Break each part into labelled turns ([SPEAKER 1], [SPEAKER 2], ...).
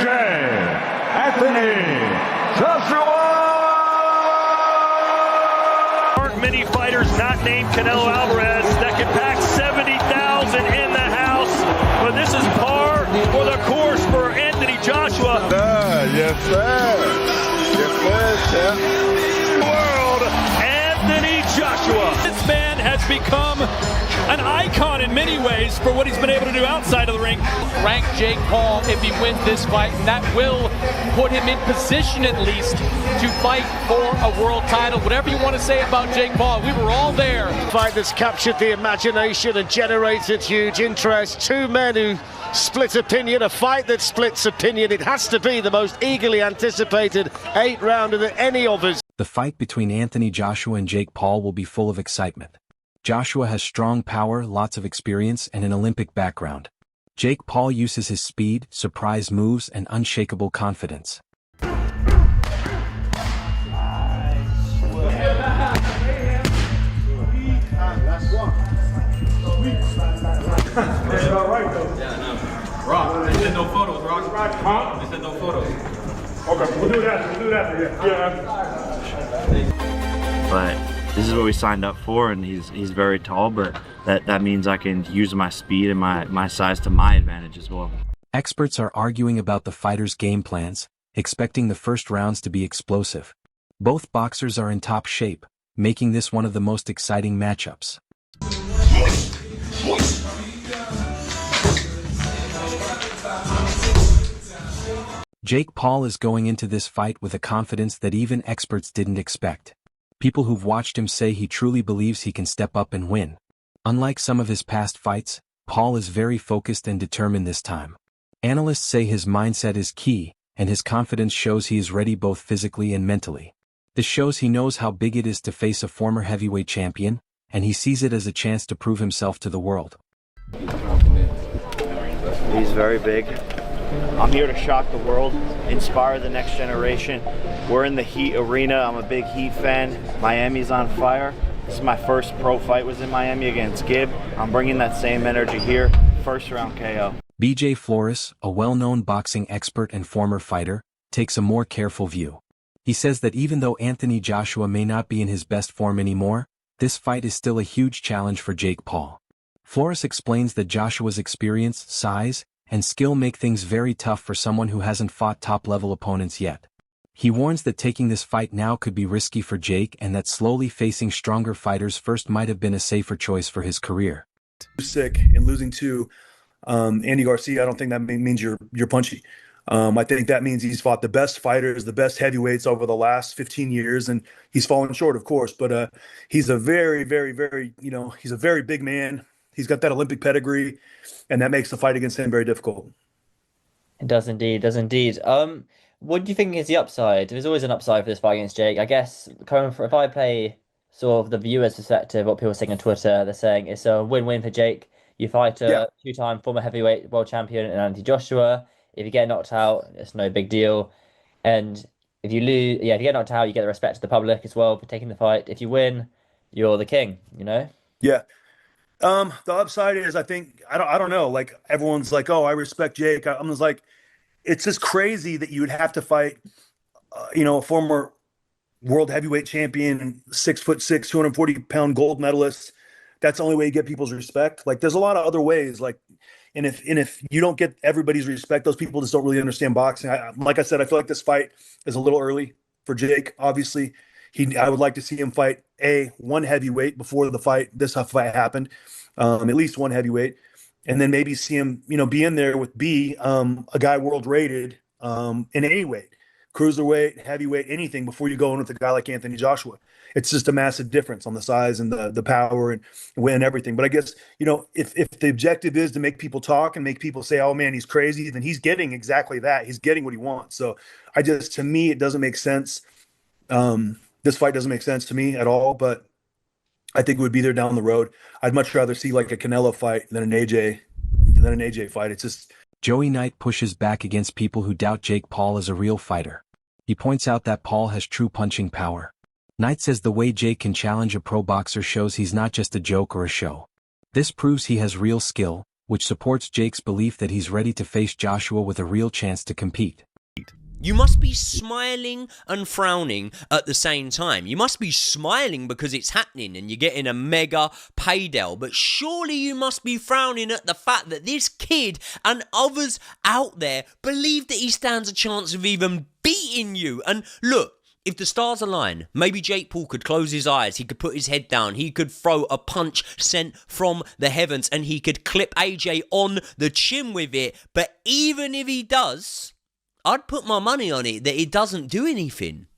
[SPEAKER 1] Anthony Joshua.
[SPEAKER 2] Aren't many fighters not named Canelo Alvarez that can pack 70,000 in the house, but this is par for the course for Anthony Joshua.
[SPEAKER 1] Yes, sir. Yes, sir, champ.
[SPEAKER 2] World, Anthony Joshua.
[SPEAKER 3] This man has become an icon in many ways for what he's been able to do outside of the ring.
[SPEAKER 4] Rank Jake Paul if he wins this fight, and that will put him in position at least to fight for a world title. Whatever you want to say about Jake Paul, we were all there.
[SPEAKER 5] Fight that's captured the imagination and generated huge interest. Two men who split opinion, a fight that splits opinion. It has to be the most eagerly anticipated 8-rounder that any of us.
[SPEAKER 6] The fight between Anthony Joshua and Jake Paul will be full of excitement. Joshua has strong power, lots of experience, and an Olympic background. Jake Paul uses his speed, surprise moves, and unshakable confidence.
[SPEAKER 3] Rock, they said no photos, Rock. Huh? They said no photos.
[SPEAKER 7] Okay, we'll do that, yeah.
[SPEAKER 8] But this is what we signed up for, and he's very tall, but that means I can use my speed and my size to my advantage as well.
[SPEAKER 6] Experts are arguing about the fighters' game plans, expecting the first rounds to be explosive. Both boxers are in top shape, making this one of the most exciting matchups. Jake Paul is going into this fight with a confidence that even experts didn't expect. People who've watched him say he truly believes he can step up and win. Unlike some of his past fights, Paul is very focused and determined this time. Analysts say his mindset is key, and his confidence shows he is ready both physically and mentally. This shows he knows how big it is to face a former heavyweight champion, and he sees it as a chance to prove himself to the world.
[SPEAKER 8] He's very big. I'm here to shock the world, inspire the next generation. We're in the Heat arena. I'm a big Heat fan. Miami's on fire. This is my first pro fight, was in Miami against Gibb. I'm bringing that same energy here. First round KO.
[SPEAKER 6] BJ Flores, a well-known boxing expert and former fighter, takes a more careful view. He says that even though Anthony Joshua may not be in his best form anymore, this fight is still a huge challenge for Jake Paul. Flores explains that Joshua's experience, size, and skill make things very tough for someone who hasn't fought top-level opponents yet. He warns that taking this fight now could be risky for Jake and that slowly facing stronger fighters first might have been a safer choice for his career.
[SPEAKER 7] Sick and losing to Andy Garcia, I don't think that means you're punchy. I think that means he's fought the best fighters, the best heavyweights over the last 15 years, and he's fallen short, of course. But he's a very, very, very, he's a very big man. He's got that Olympic pedigree, and that makes the fight against him very difficult.
[SPEAKER 9] It does indeed, what do you think is the upside? There's always an upside for this fight against Jake. I guess if I play sort of the viewer's perspective, what people are saying on Twitter, they're saying it's a win-win for Jake. You fight a two-time former heavyweight world champion in Anthony Joshua. If you get knocked out, it's no big deal. And if you lose, if you get knocked out, you get the respect of the public as well for taking the fight. If you win, you're the king,
[SPEAKER 7] Yeah. The upside is, I think, I don't know. Like, everyone's like, oh, I respect Jake. I'm just like, it's just crazy that you would have to fight, a former world heavyweight champion, 6'6", 240-pound gold medalist. That's the only way you get people's respect. Like, there's a lot of other ways. Like, and if you don't get everybody's respect, those people just don't really understand boxing. Like I said, I feel like this fight is a little early for Jake. Obviously, I would like to see him fight one heavyweight before this fight happened, at least one heavyweight, and then maybe see him, be in there with a guy world rated in any weight, cruiserweight, heavyweight, anything before you go in with a guy like Anthony Joshua. It's just a massive difference on the size and the power and win everything. But I guess, if the objective is to make people talk and make people say, oh man, he's crazy, then he's getting exactly that. He's getting what he wants. So to me, it doesn't make sense. This fight doesn't make sense to me at all, but I think it would be there down the road. I'd much rather see like a Canelo fight than an AJ fight. It's just.
[SPEAKER 6] Joey Knight pushes back against people who doubt Jake Paul as a real fighter. He points out that Paul has true punching power. Knight says the way Jake can challenge a pro boxer shows he's not just a joke or a show. This proves he has real skill, which supports Jake's belief that he's ready to face Joshua with a real chance to compete.
[SPEAKER 10] You must be smiling and frowning at the same time. You must be smiling because it's happening and you're getting a mega payday. But surely you must be frowning at the fact that this kid and others out there believe that he stands a chance of even beating you. And look, if the stars align, maybe Jake Paul could close his eyes, he could put his head down, he could throw a punch sent from the heavens and he could clip AJ on the chin with it. But even if he does, I'd put my money on it that it doesn't do anything.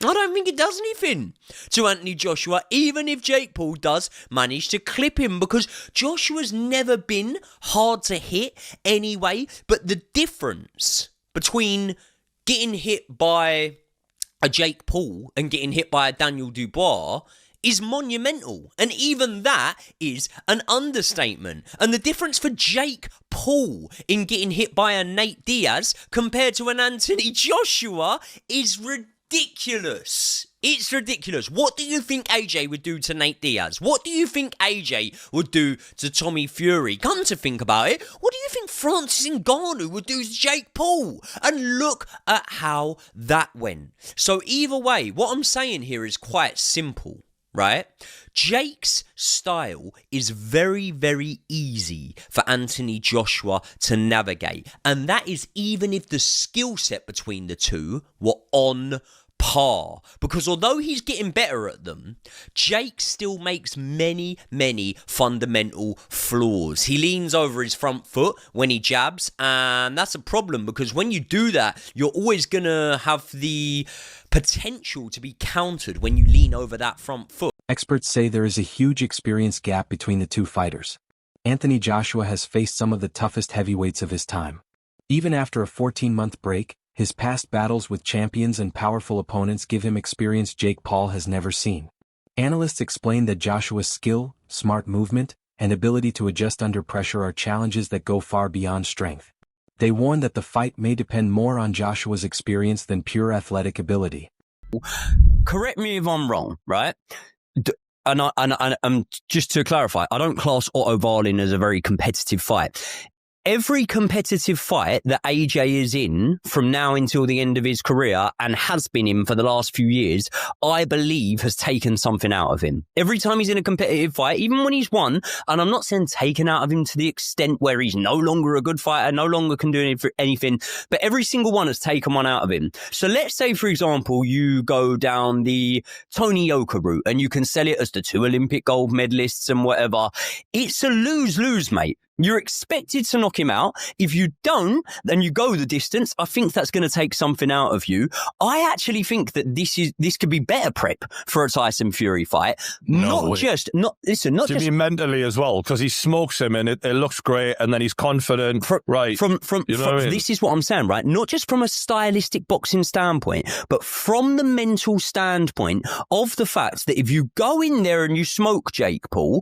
[SPEAKER 10] I don't think it does anything to Anthony Joshua, even if Jake Paul does manage to clip him, because Joshua's never been hard to hit anyway. But the difference between getting hit by a Jake Paul and getting hit by a Daniel Dubois is monumental. And even that is an understatement. And the difference for Jake Paul in getting hit by a Nate Diaz compared to an Anthony Joshua is ridiculous. It's ridiculous. What do you think AJ would do to Nate Diaz? What do you think AJ would do to Tommy Fury? Come to think about it, what do you think Francis Ngannou would do to Jake Paul? And look at how that went. So either way, what I'm saying here is quite simple. Right? Jake's style is very, very easy for Anthony Joshua to navigate. And that is even if the skill set between the two were on par. Because although he's getting better at them, Jake still makes many, many fundamental flaws. He leans over his front foot when he jabs, and that's a problem because when you do that, you're always going to have the potential to be countered when you lean over that front foot.
[SPEAKER 6] Experts say there is a huge experience gap between the two fighters. Anthony Joshua has faced some of the toughest heavyweights of his time. Even after a 14-month break, his past battles with champions and powerful opponents give him experience Jake Paul has never seen. Analysts explain that Joshua's skill, smart movement, and ability to adjust under pressure are challenges that go far beyond strength. They warn that the fight may depend more on Joshua's experience than pure athletic ability.
[SPEAKER 10] Correct me if I'm wrong, right? And just to clarify, I don't class Otto Wallin as a very competitive fight. Every competitive fight that AJ is in from now until the end of his career and has been in for the last few years, I believe has taken something out of him. Every time he's in a competitive fight, even when he's won, and I'm not saying taken out of him to the extent where he's no longer a good fighter, no longer can do anything, but every single one has taken one out of him. So let's say, for example, you go down the Tony Yoka route and you can sell it as the 2 Olympic gold medalists and whatever. It's a lose-lose, mate. You're expected to knock him out. If you don't, then you go the distance. I think that's going to take something out of you. I actually think that this could be better prep for a Tyson Fury fight. Not just
[SPEAKER 1] mentally as well, because he smokes him and it looks great, and then he's confident.
[SPEAKER 10] This is what I'm saying, right? Not just from a stylistic boxing standpoint, but from the mental standpoint of the fact that if you go in there and you smoke Jake Paul,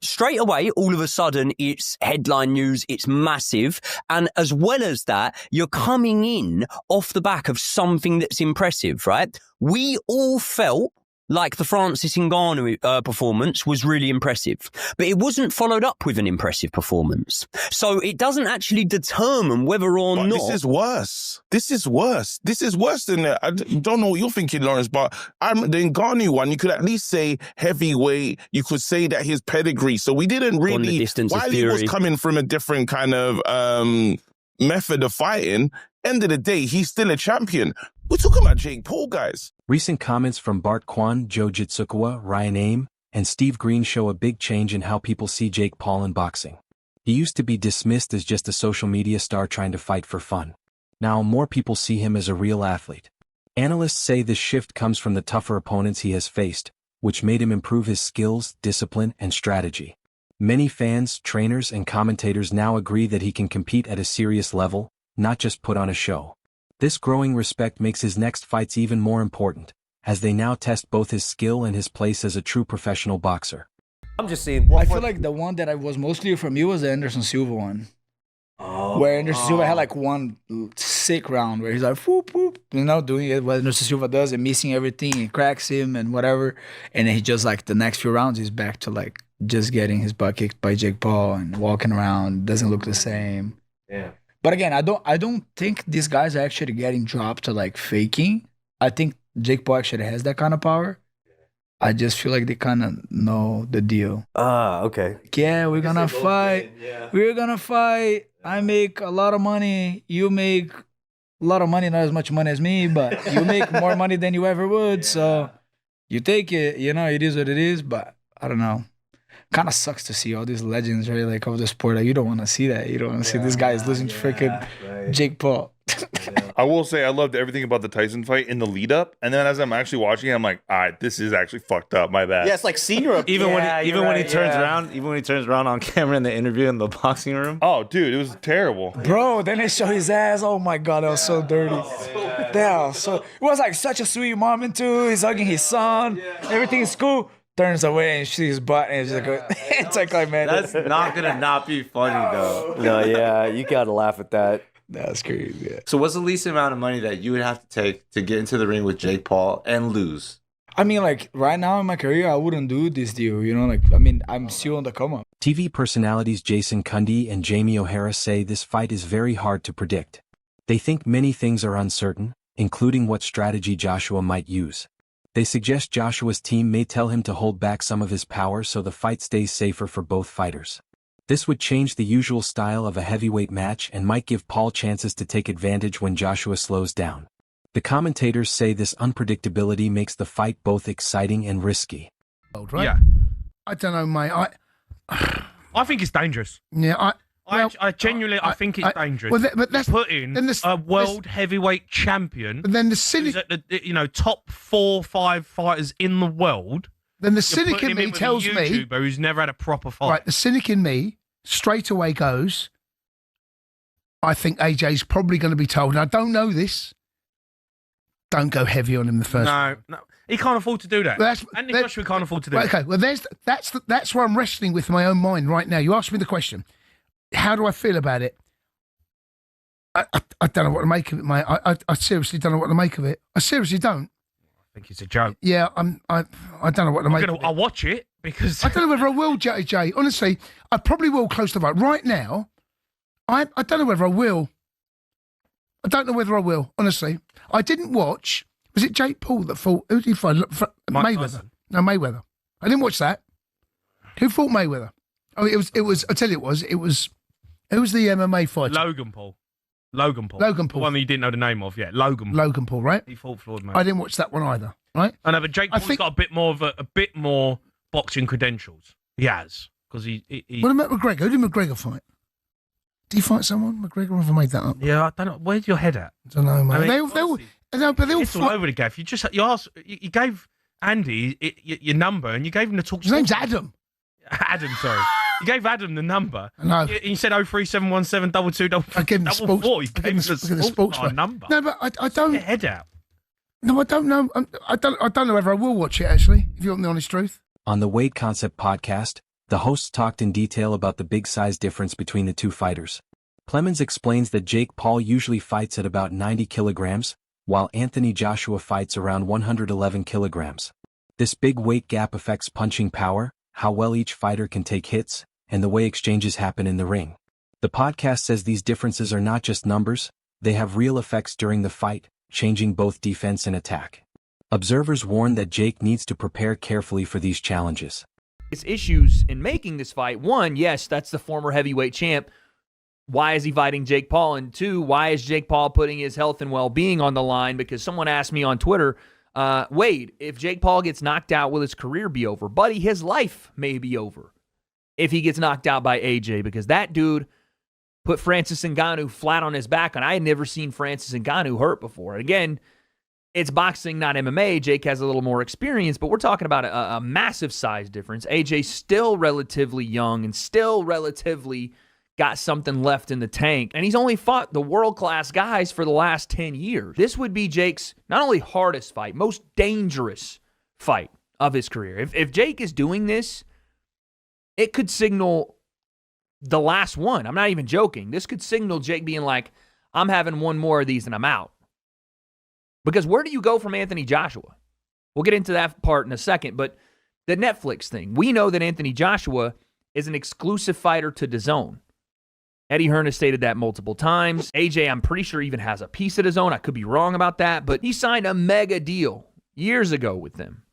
[SPEAKER 10] straight away, all of a sudden, it's headline news, it's massive, and as well as that, you're coming in off the back of something that's impressive, right? We all felt like the Francis Ngannou performance was really impressive, but it wasn't followed up with an impressive performance. So it doesn't actually determine whether or not...
[SPEAKER 1] This is worse. This is worse than that. I don't know what you're thinking, Lawrence, but the Ngannou one, you could at least say heavyweight. You could say that his pedigree. So we didn't really... While he was coming from a different kind of method of fighting, end of the day, he's still a champion. We're talking about Jake Paul, guys.
[SPEAKER 6] Recent comments from Bart Kwan, Joe Jitsukawa, Ryan Aim, and Steve Green show a big change in how people see Jake Paul in boxing. He used to be dismissed as just a social media star trying to fight for fun. Now more people see him as a real athlete. Analysts say this shift comes from the tougher opponents he has faced, which made him improve his skills, discipline, and strategy. Many fans, trainers, and commentators now agree that he can compete at a serious level, not just put on a show. This growing respect makes his next fights even more important, as they now test both his skill and his place as a true professional boxer.
[SPEAKER 11] I'm just saying. I feel like the one that I was mostly from you was the Anderson Silva one. Oh, where Anderson Silva had like 1 sick round where he's like, whoop, whoop, doing it what Anderson Silva does and missing everything and cracks him and whatever. And then he just like the next few rounds, he's back to like just getting his butt kicked by Jake Paul and walking around, doesn't look the same.
[SPEAKER 12] Yeah.
[SPEAKER 11] But again, I don't think these guys are actually getting dropped to like faking. I think Jake Paul actually has that kind of power. I just feel like they kind of know the deal.
[SPEAKER 12] Okay.
[SPEAKER 11] Yeah, we're gonna fight. We're gonna fight. I make a lot of money. You make a lot of money, not as much money as me, but you make more money than you ever would. So you take it. It is what it is. But I don't know. Kind of sucks to see all these legends, right? Like of the sport. Like, you don't want to see that. You don't want to see this guy is losing to freaking Jake Paul.
[SPEAKER 13] I will say I loved everything about the Tyson fight in the lead up, and then as I'm actually watching it, I'm like, all right, this is actually fucked up. My bad.
[SPEAKER 12] Yeah, it's like senior. Even when he turns around on camera in the interview in the boxing room.
[SPEAKER 13] Oh, dude, it was terrible.
[SPEAKER 11] Bro, then they show his ass. Oh my god, that was so dirty. It was like such a sweet moment too. He's hugging his son. Everything's cool. Turns away and sees his butt, and it's like, man,
[SPEAKER 12] that's not gonna not be funny though.
[SPEAKER 14] No, yeah, you gotta laugh at that.
[SPEAKER 11] That's crazy. Yeah.
[SPEAKER 12] So what's the least amount of money that you would have to take to get into the ring with Jake Paul and lose?
[SPEAKER 11] I mean, like right now in my career, I wouldn't do this deal. I'm still on the come up.
[SPEAKER 6] TV personalities Jason Cundy and Jamie O'Hara say this fight is very hard to predict. They think many things are uncertain, including what strategy Joshua might use. They suggest Joshua's team may tell him to hold back some of his power so the fight stays safer for both fighters. This would change the usual style of a heavyweight match and might give Paul chances to take advantage when Joshua slows down. The commentators say this unpredictability makes the fight both exciting and risky.
[SPEAKER 15] Right? Yeah. I don't know, mate.
[SPEAKER 16] I think it's dangerous.
[SPEAKER 15] Yeah,
[SPEAKER 16] I genuinely think it's dangerous.
[SPEAKER 15] Well, but that's
[SPEAKER 16] putting a world heavyweight champion.
[SPEAKER 15] But then the cynic,
[SPEAKER 16] top 4-5 fighters in the world.
[SPEAKER 15] Then the cynic in me tells me,
[SPEAKER 16] YouTuber who's never had a proper fight.
[SPEAKER 15] Right, the cynic in me straight away goes, I think AJ's probably going to be told, and I don't know this, don't go heavy on him the first round.
[SPEAKER 16] No, he can't afford to do that. Anthony Joshua can't afford to do that.
[SPEAKER 15] Okay, well, that's where I'm wrestling with my own mind right now. You asked me the question, how do I feel about it? I don't know what to make of it, mate. I seriously don't know what to make of it. I seriously don't.
[SPEAKER 16] I think it's a joke.
[SPEAKER 15] Yeah, I don't know what to make of it.
[SPEAKER 16] I'll watch it because
[SPEAKER 15] I don't know whether I will, JJ. Honestly, I probably will close the vote. Right now, I don't know whether I will. I don't know whether I will, honestly. I didn't watch. Was it Jake Paul that fought? Who did he fight? Mayweather.
[SPEAKER 16] Tyson.
[SPEAKER 15] No, Mayweather. I didn't watch that. Who fought Mayweather? Oh, it was. I tell you, it was. Who was the MMA fighter?
[SPEAKER 16] Logan Paul. Logan Paul.
[SPEAKER 15] The
[SPEAKER 16] one that you didn't know the name of, yeah. Logan
[SPEAKER 15] Paul, right?
[SPEAKER 16] He fought Floyd Mayweather.
[SPEAKER 15] I didn't watch that one either, right?
[SPEAKER 16] I know, but Jake Paul's got a bit more boxing credentials. He has. Because he
[SPEAKER 15] What about McGregor? Who did McGregor fight? Did he fight someone? McGregor, have I made that up?
[SPEAKER 16] Yeah, I don't know. Where's your head at?
[SPEAKER 15] I don't know, man.
[SPEAKER 16] I mean,
[SPEAKER 15] they all
[SPEAKER 16] it's all over the gaff. You gave Andy your number and you gave him the talk.
[SPEAKER 15] His name's Adam.
[SPEAKER 16] Adam, sorry. You gave Adam the number.
[SPEAKER 15] No.
[SPEAKER 16] You said 03717 22
[SPEAKER 15] I gave him the sports.
[SPEAKER 16] You gave him the sports number.
[SPEAKER 15] No, but I don't.
[SPEAKER 16] Get your head out.
[SPEAKER 15] No, I don't know. I don't know whether I will watch it, actually, if you want the honest truth.
[SPEAKER 6] On the Weight Concept podcast, the hosts talked in detail about the big size difference between the two fighters. Clemens explains that Jake Paul usually fights at about 90 kilograms, while Anthony Joshua fights around 111 kilograms. This big weight gap affects punching power, how well each fighter can take hits, and the way exchanges happen in the ring. The podcast says these differences are not just numbers, they have real effects during the fight, changing both defense and attack. Observers warn that Jake needs to prepare carefully for these challenges.
[SPEAKER 17] His issues in making this fight, one, yes, that's the former heavyweight champ. Why is he fighting Jake Paul? And two, why is Jake Paul putting his health and well-being on the line? Because someone asked me on Twitter, Wade, if Jake Paul gets knocked out, will his career be over? Buddy, his life may be over if he gets knocked out by AJ, because that dude put Francis Ngannou flat on his back, and I had never seen Francis Ngannou hurt before. Again, it's boxing, not MMA. Jake has a little more experience, but we're talking about a massive size difference. AJ's still relatively young and still relatively got something left in the tank, and he's only fought the world-class guys for the last 10 years. This would be Jake's not only hardest fight, most dangerous fight of his career. If Jake is doing this, it could signal the last one. I'm not even joking. This could signal Jake being like, I'm having one more of these and I'm out. Because where do you go from Anthony Joshua? We'll get into that part in a second, but the Netflix thing. We know that Anthony Joshua is an exclusive fighter to DAZN. Eddie Hearn has stated that multiple times. AJ, I'm pretty sure, even has a piece of DAZN. I could be wrong about that, but he signed a mega deal years ago with them.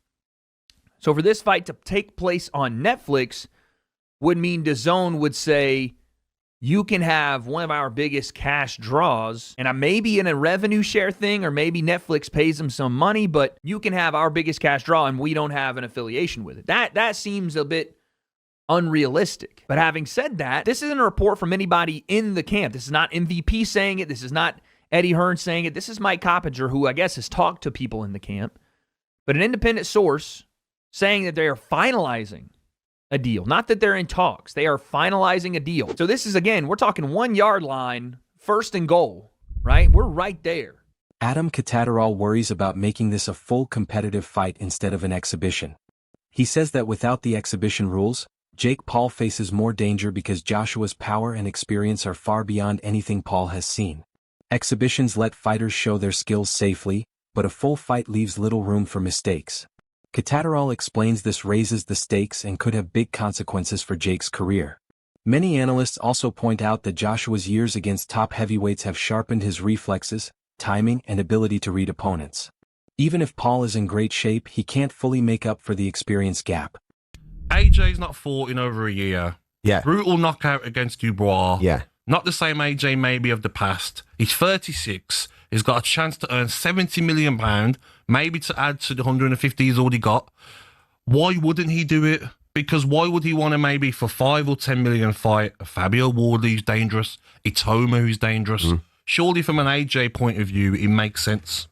[SPEAKER 17] So for this fight to take place on Netflix would mean DAZN would say, you can have one of our biggest cash draws, and I may be in a revenue share thing, or maybe Netflix pays them some money, but you can have our biggest cash draw, and we don't have an affiliation with it. That seems a bit unrealistic. But having said that, this isn't a report from anybody in the camp. This is not MVP saying it. This is not Eddie Hearn saying it. This is Mike Coppinger, who I guess has talked to people in the camp. But an independent source saying that they are finalizing a deal. Not that they're in talks. They are finalizing a deal. So this is, again, we're talking 1 yard line, first and goal, right? We're right there.
[SPEAKER 6] Adam Catatarall worries about making this a full competitive fight instead of an exhibition. He says that without the exhibition rules, Jake Paul faces more danger because Joshua's power and experience are far beyond anything Paul has seen. Exhibitions let fighters show their skills safely, but a full fight leaves little room for mistakes. Catatarall explains this raises the stakes and could have big consequences for Jake's career. Many analysts also point out that Joshua's years against top heavyweights have sharpened his reflexes, timing, and ability to read opponents. Even if Paul is in great shape, he can't fully make up for the experience gap.
[SPEAKER 18] AJ's not fought in over a year.
[SPEAKER 19] Yeah.
[SPEAKER 18] Brutal knockout against Dubois.
[SPEAKER 19] Yeah.
[SPEAKER 18] Not the same AJ maybe of the past. He's 36. He's got a chance to earn £70 million, maybe to add to the 150 he's already got. Why wouldn't he do it? Because why would he want to maybe for 5 or 10 million fight Fabio Wardley, who's dangerous, Itoma, who's dangerous? Surely from an AJ point of view, it makes sense.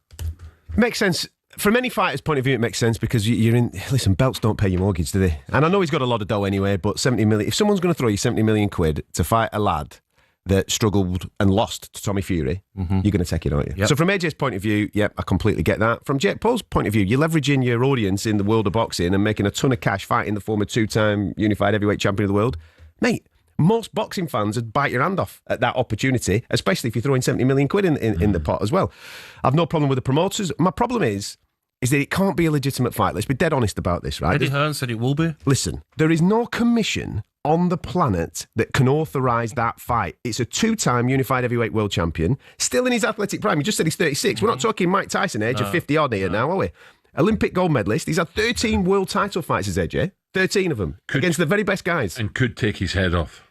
[SPEAKER 19] Makes sense. From any fighter's point of view, it makes sense because you're in... Listen, belts don't pay your mortgage, do they? And I know he's got a lot of dough anyway, but 70 million... If someone's going to throw you 70 million quid to fight a lad that struggled and lost to Tommy Fury, you're going to take it, aren't you?
[SPEAKER 18] Yep.
[SPEAKER 19] So from AJ's point of view, yep, I completely get that. From Jake Paul's point of view, you're leveraging your audience in the world of boxing and making a ton of cash fighting the former 2-time unified heavyweight champion of the world. Mate, most boxing fans would bite your hand off at that opportunity, especially if you're throwing 70 million quid in the pot as well. I've no problem with the promoters. My problem is that it can't be a legitimate fight. Let's be dead honest about this, right?
[SPEAKER 18] Eddie Hearn said it will be.
[SPEAKER 19] Listen, there is no commission on the planet that can authorise that fight. It's a 2-time unified heavyweight world champion, still in his athletic prime. You just said he's 36. We're not talking Mike Tyson age of 50-odd here now, are we? Olympic gold medalist. He's had 13 world title fights as AJ. 13 of them. Against the very best guys.
[SPEAKER 20] And could take his head off.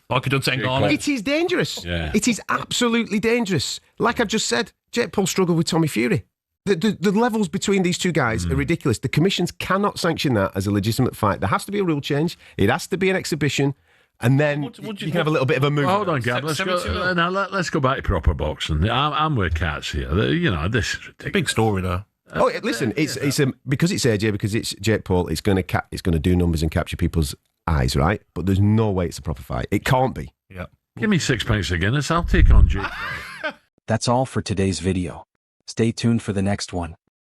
[SPEAKER 18] Like he done Tengana.
[SPEAKER 19] It is dangerous.
[SPEAKER 20] Yeah.
[SPEAKER 19] It is absolutely dangerous. Like I've just said, Jake Paul struggled with Tommy Fury. The levels between these two guys are ridiculous. The commissions cannot sanction that as a legitimate fight. There has to be a rule change. It has to be an exhibition. And then you can have a little bit of a move.
[SPEAKER 20] Hold on, Gab. Let's go back to proper boxing. I'm with Cats here. This is ridiculous.
[SPEAKER 18] Big story, though.
[SPEAKER 19] Oh, listen, it's because it's AJ, because it's Jake Paul. It's going to do numbers and capture people's eyes, right? But there's no way it's a proper fight. It can't be.
[SPEAKER 18] Yeah.
[SPEAKER 20] Give me 6 pints of Guinness. I'll take on Jake.
[SPEAKER 6] That's all for today's video. Stay tuned for the next one.